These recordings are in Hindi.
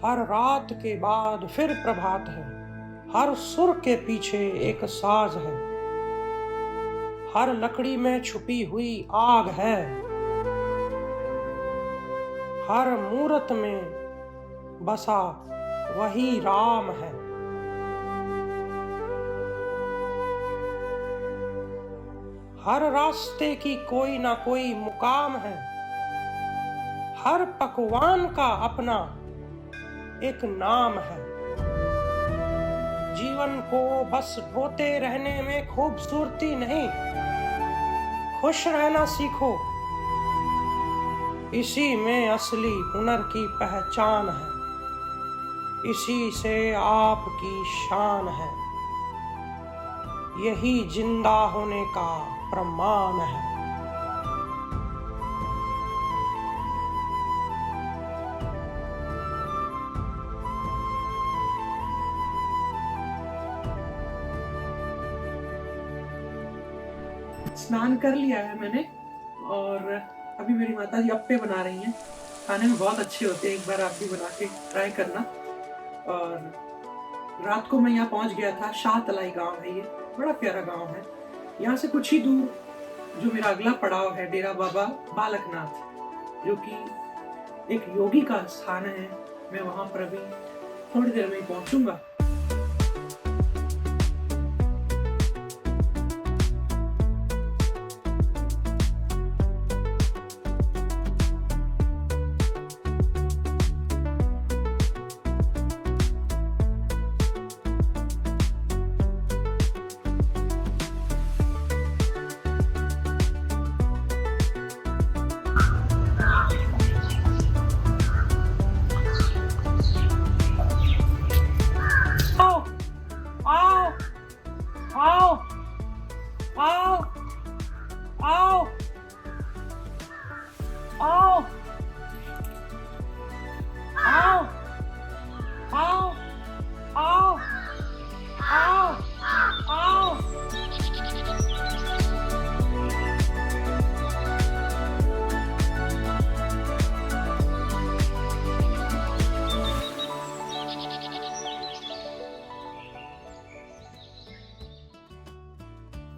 हर रात के बाद फिर प्रभात है, हर सुर के पीछे एक साज है, हर लकड़ी में छुपी हुई आग है, हर मूरत में बसा वही राम है। हर रास्ते की कोई ना कोई मुकाम है, हर पकवान का अपना एक नाम है। जीवन को बस ढोते रहने में खूबसूरती नहीं, खुश रहना सीखो, इसी में असली हुनर की पहचान है, इसी से आपकी शान है, यही जिंदा होने का प्रमाण है। स्नान कर लिया है मैंने और अभी मेरी माता जी अप्पे बना रही हैं। खाने में बहुत अच्छे होते हैं, एक बार आप भी बना के ट्राई करना। और रात को मैं यहाँ पहुँच गया था। शाहतलाई गांव है, ये बड़ा प्यारा गांव है। यहाँ से कुछ ही दूर जो मेरा अगला पड़ाव है, डेरा बाबा बालकनाथ, जो कि एक योगी का स्थान है। मैं वहाँ पर अभी थोड़ी देर में पहुँचूंगा।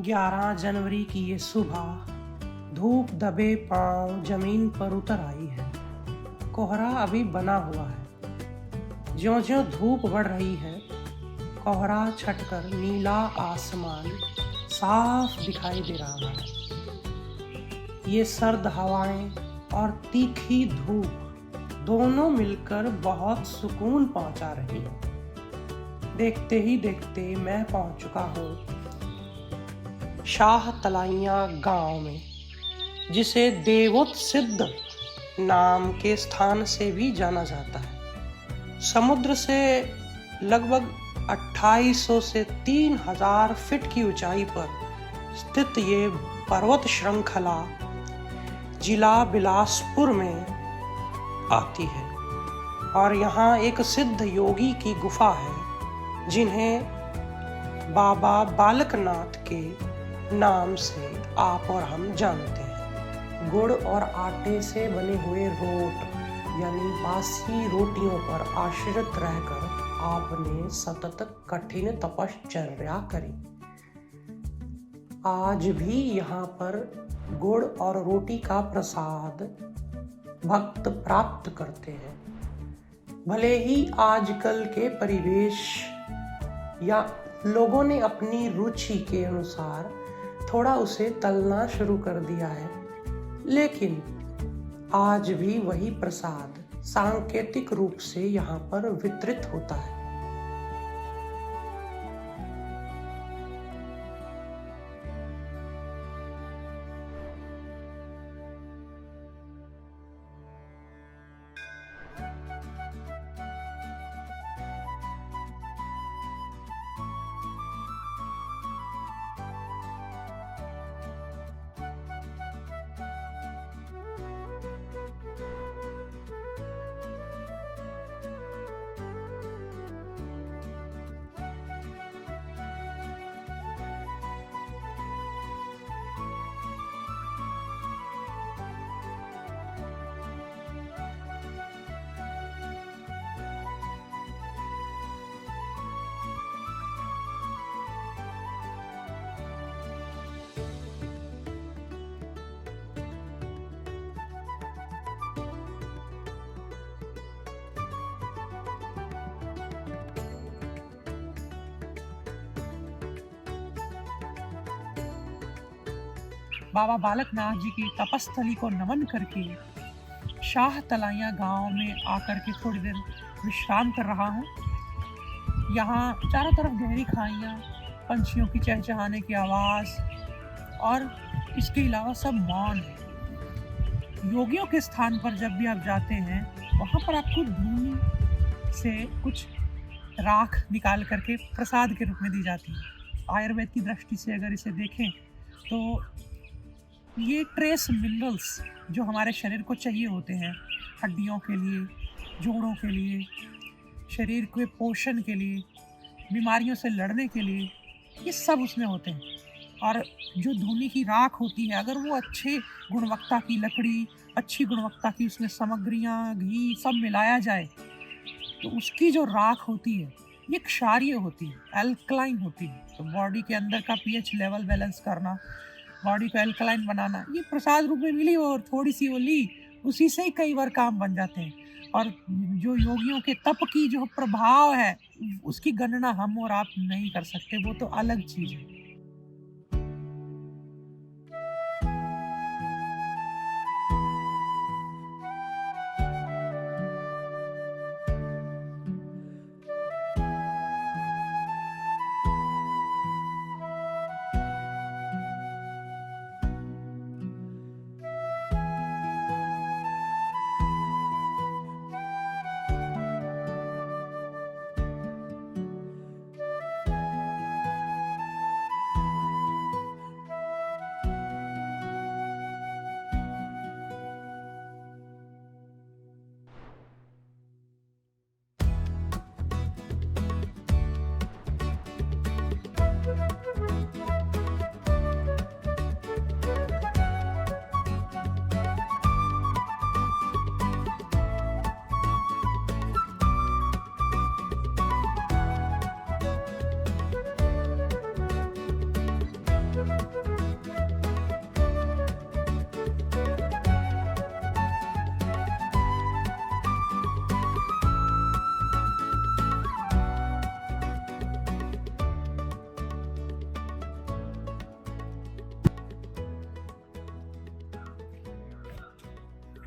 ग्यारह जनवरी की ये सुबह धूप दबे पांव जमीन पर उतर आई है। कोहरा अभी बना हुआ है। ज्यों-ज्यों धूप बढ़ रही है, कोहरा छटकर नीला आसमान साफ दिखाई दे रहा है। ये सर्द हवाएं और तीखी धूप दोनों मिलकर बहुत सुकून पहुंचा रही हैं। देखते ही देखते मैं पहुंच चुका हूँ शाहतलाइयाँ गांव में, जिसे देवोत्सिद्ध नाम के स्थान से भी जाना जाता है। समुद्र से लगभग 2800 से 3000 फीट की ऊंचाई पर स्थित ये पर्वत श्रृंखला जिला बिलासपुर में आती है और यहाँ एक सिद्ध योगी की गुफा है, जिन्हें बाबा बालकनाथ के नाम से आप और हम जानते हैं। गुड़ और आटे से बने हुए रोट यानी बासी रोटियों पर आश्रित रहकर आपने सतत कठिन तपश्चर्या करी। आज भी यहाँ पर गुड़ और रोटी का प्रसाद भक्त प्राप्त करते हैं। भले ही आजकल के परिवेश या लोगों ने अपनी रुचि के अनुसार थोड़ा उसे तलना शुरू कर दिया है, लेकिन आज भी वही प्रसाद सांकेतिक रूप से यहाँ पर वितरित होता है। बाबा बालकनाथ जी की तपस्थली को नमन करके शाह तलाइयाँ गांव में आकर के थोड़ी देर विश्राम कर रहा हूँ। यहाँ चारों तरफ गहरी खाइयाँ, पंछियों की चहचहाने की आवाज़ और इसके अलावा सब मौन है। योगियों के स्थान पर जब भी आप जाते हैं वहाँ पर आपको धूनी से कुछ राख निकाल करके प्रसाद के रूप में दी जाती है। आयुर्वेद की दृष्टि से अगर इसे देखें तो ये ट्रेस मिनरल्स जो हमारे शरीर को चाहिए होते हैं, हड्डियों के लिए, जोड़ों के लिए, शरीर के पोषण के लिए, बीमारियों से लड़ने के लिए, ये सब उसमें होते हैं। और जो धूनी की राख होती है, अगर वो अच्छे गुणवत्ता की लकड़ी, अच्छी गुणवत्ता की उसमें सामग्रियाँ, घी सब मिलाया जाए तो उसकी जो राख होती है ये क्षारीय होती है, अल्कलाइन होती है। तो बॉडी के अंदर का पीएच लेवल बैलेंस करना, बॉडी को अल्कलाइन बनाना, ये प्रसाद रूप में मिली और थोड़ी सी वो ली, उसी से ही कई बार काम बन जाते हैं। और जो योगियों के तप की जो प्रभाव है उसकी गणना हम और आप नहीं कर सकते, वो तो अलग चीज़ है।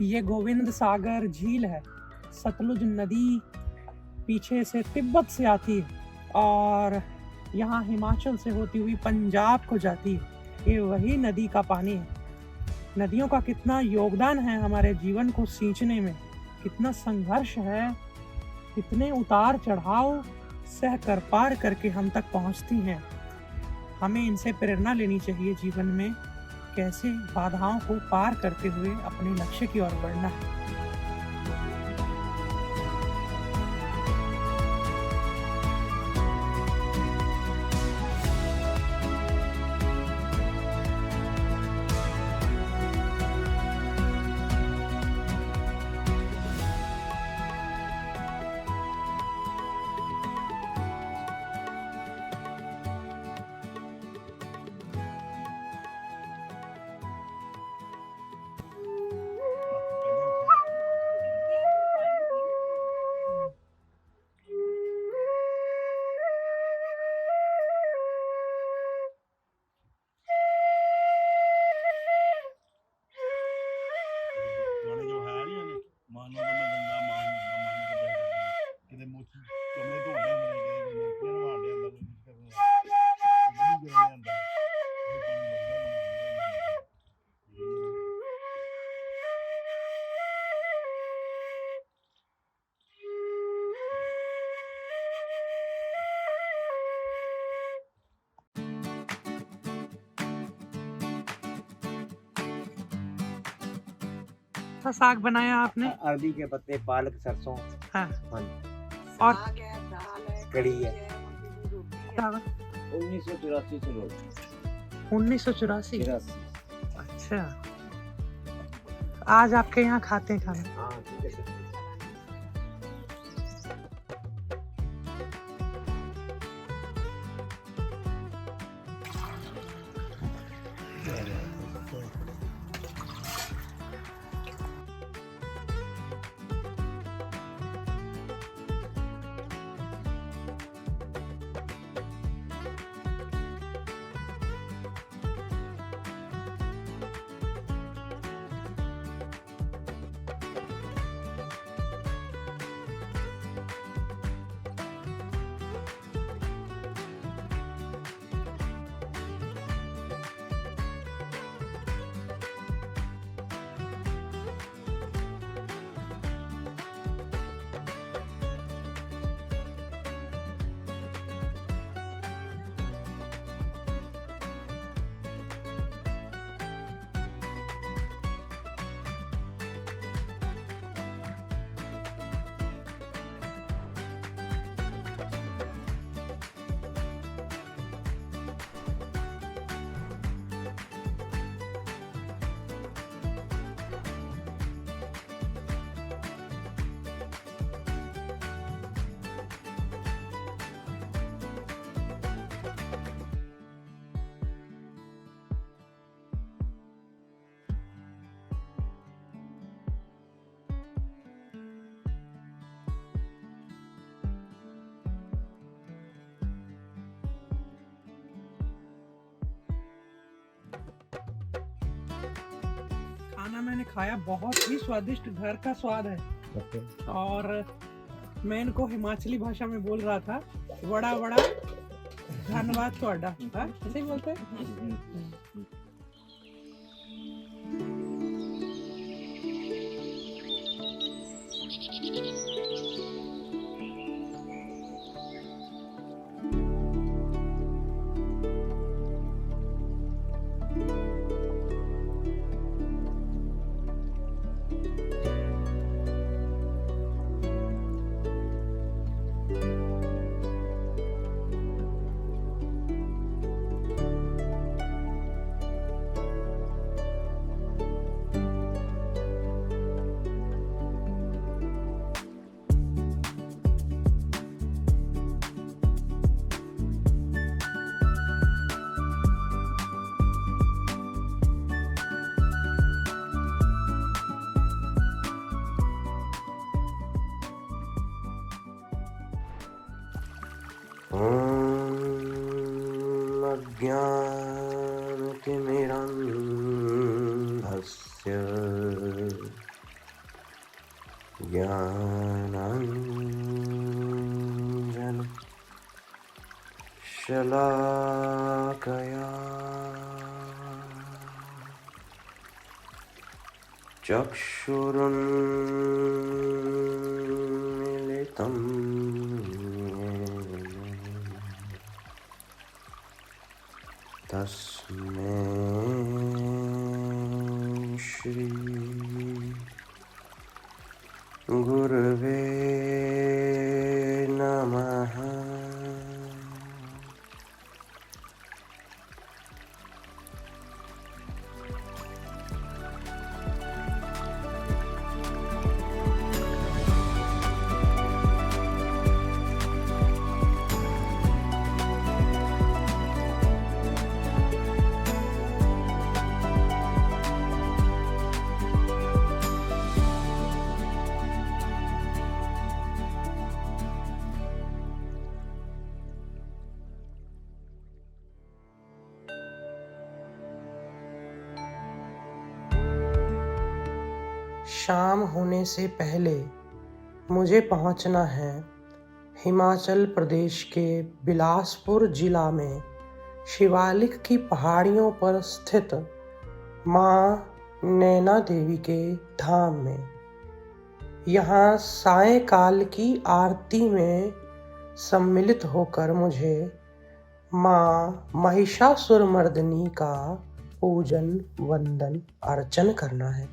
ये गोविंद सागर झील है। सतलुज नदी पीछे से तिब्बत से आती है और यहाँ हिमाचल से होती हुई पंजाब को जाती है। ये वही नदी का पानी है। नदियों का कितना योगदान है हमारे जीवन को सींचने में, कितना संघर्ष है, कितने उतार चढ़ाव सह कर पार करके हम तक पहुँचती हैं। हमें इनसे प्रेरणा लेनी चाहिए जीवन में, कैसे बाधाओं को पार करते हुए अपने लक्ष्य की ओर बढ़ना है। ਗਾਣੇ ਜੋ ਹੈ ਨਹੀਂ ਉਹਨੇ ਮਾਨੋ ਤਾਂ ਮੈਂ ਗੰਗਾ ਮਾਨ ਮਾਨੋ ਤਾਂ ਬੈਠਾ ਕਿਤੇ ਮੁੱਛ ਕਮਰੇ ਤੋਂ ਆਇਆ ਮੈਂ ਕਿਤੇ ਮੋਤੀਆਂ ਨੂੰ ਆੜਿਆ ਅੰਦਰ ਕੁਝ ਕਰਨਾ ਨਹੀਂ ਕਰਨ ਅੰਦਰ ਉਹ ਪਾਣੀ सा साग बनाया आपने? अरबी के पत्ते, पालक, सरसों। हाँ। हाँ और कड़ी है। 1984 से लोग 1984। अच्छा, आज आपके यहाँ खाते हैं खाना? हाँ ठीक है। खाना मैंने खाया, बहुत ही स्वादिष्ट घर का स्वाद है। और मैं इनको हिमाचली भाषा में बोल रहा था, बड़ा बड़ा धन्यवाद ਤੁਹਾਡਾ। हाँ ऐसे ही बोलते हैं। अज्ञानतिमिरन्धस्य ज्ञानाञ्जन शलाकया चक्षुरुन्मिलितं तस्मै श्री गुरवे नमः। शाम होने से पहले मुझे पहुंचना है हिमाचल प्रदेश के बिलासपुर जिला में शिवालिक की पहाड़ियों पर स्थित माँ नैना देवी के धाम में। यहाँ सायंकाल की आरती में सम्मिलित होकर मुझे माँ महिषासुरमर्दिनी का पूजन वंदन अर्चन करना है।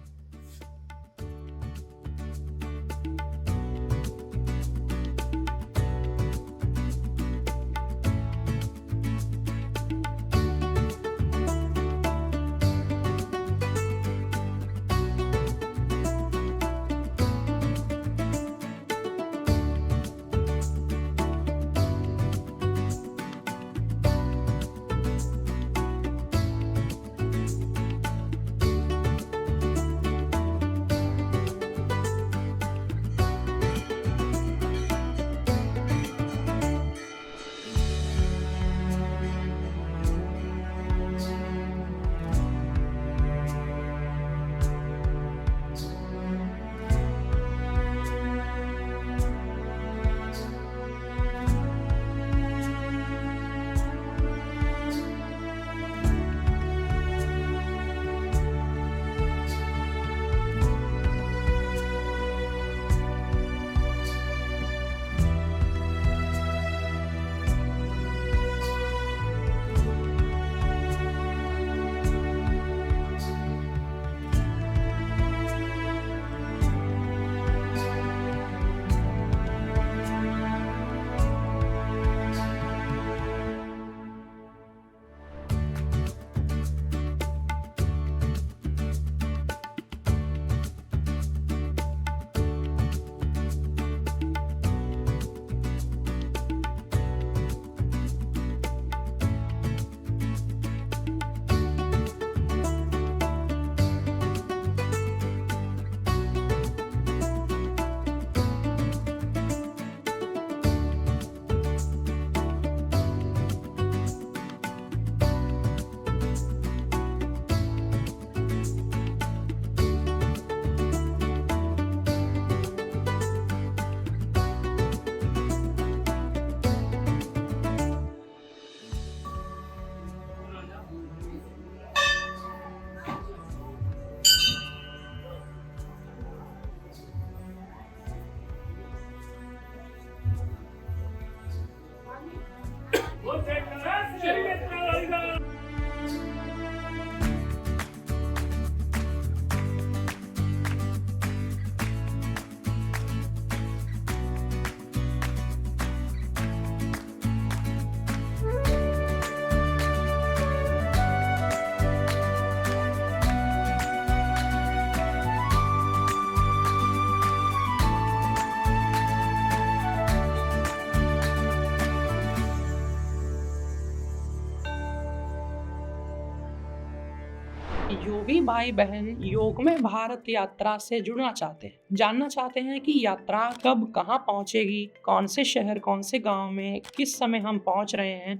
सभी भाई बहन योग में भारत यात्रा से जुड़ना चाहते हैं, जानना चाहते हैं कि यात्रा कब कहाँ पहुंचेगी, कौन से शहर कौन से गांव में किस समय हम पहुंच रहे हैं,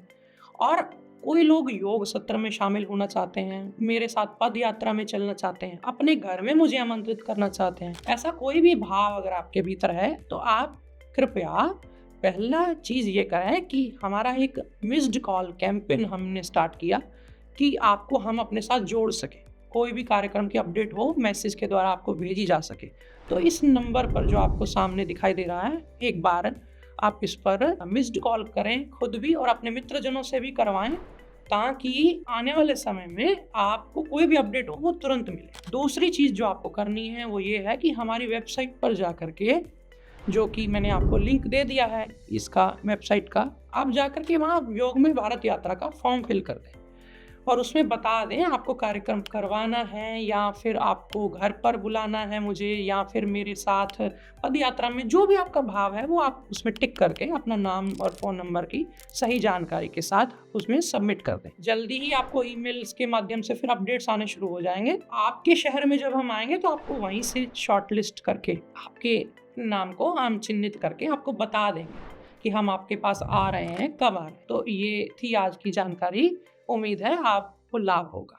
और कोई लोग योग सत्र में शामिल होना चाहते हैं, मेरे साथ पद यात्रा में चलना चाहते हैं, अपने घर में मुझे आमंत्रित करना चाहते हैं। ऐसा कोई भी भाव अगर आपके भीतर है तो आप कृपया पहला चीज ये करें कि हमारा एक मिस्ड कॉल कैंपेन हमने स्टार्ट किया कि आपको हम अपने साथ जोड़ सके, कोई भी कार्यक्रम की अपडेट हो मैसेज के द्वारा आपको भेजी जा सके। तो इस नंबर पर जो आपको सामने दिखाई दे रहा है, एक बार आप इस पर मिस्ड कॉल करें, खुद भी और अपने मित्रजनों से भी करवाएं, ताकि आने वाले समय में आपको कोई भी अपडेट हो वो तुरंत मिले। दूसरी चीज जो आपको करनी है वो ये है कि हमारी वेबसाइट पर जा करके, जो कि मैंने आपको लिंक दे दिया है इसका वेबसाइट का, आप जा करके वहाँ योग में भारत यात्रा का फॉर्म फिल कर दें और उसमें बता दें आपको कार्यक्रम करवाना है या फिर आपको घर पर बुलाना है मुझे, या फिर मेरे साथ पद यात्रा में, जो भी आपका भाव है वो आप उसमें टिक करके अपना नाम और फ़ोन नंबर की सही जानकारी के साथ उसमें सबमिट कर दें। जल्दी ही आपको ईमेल्स के माध्यम से फिर अपडेट्स आने शुरू हो जाएंगे। आपके शहर में जब हम आएंगे तो आपको वहीं से शॉर्ट लिस्ट करके आपके नाम को हम चिन्हित करके आपको बता देंगे कि हम आपके पास आ रहे हैं, कब आ रहे हैं। तो ये थी आज की जानकारी, उम्मीद है आपको लाभ होगा।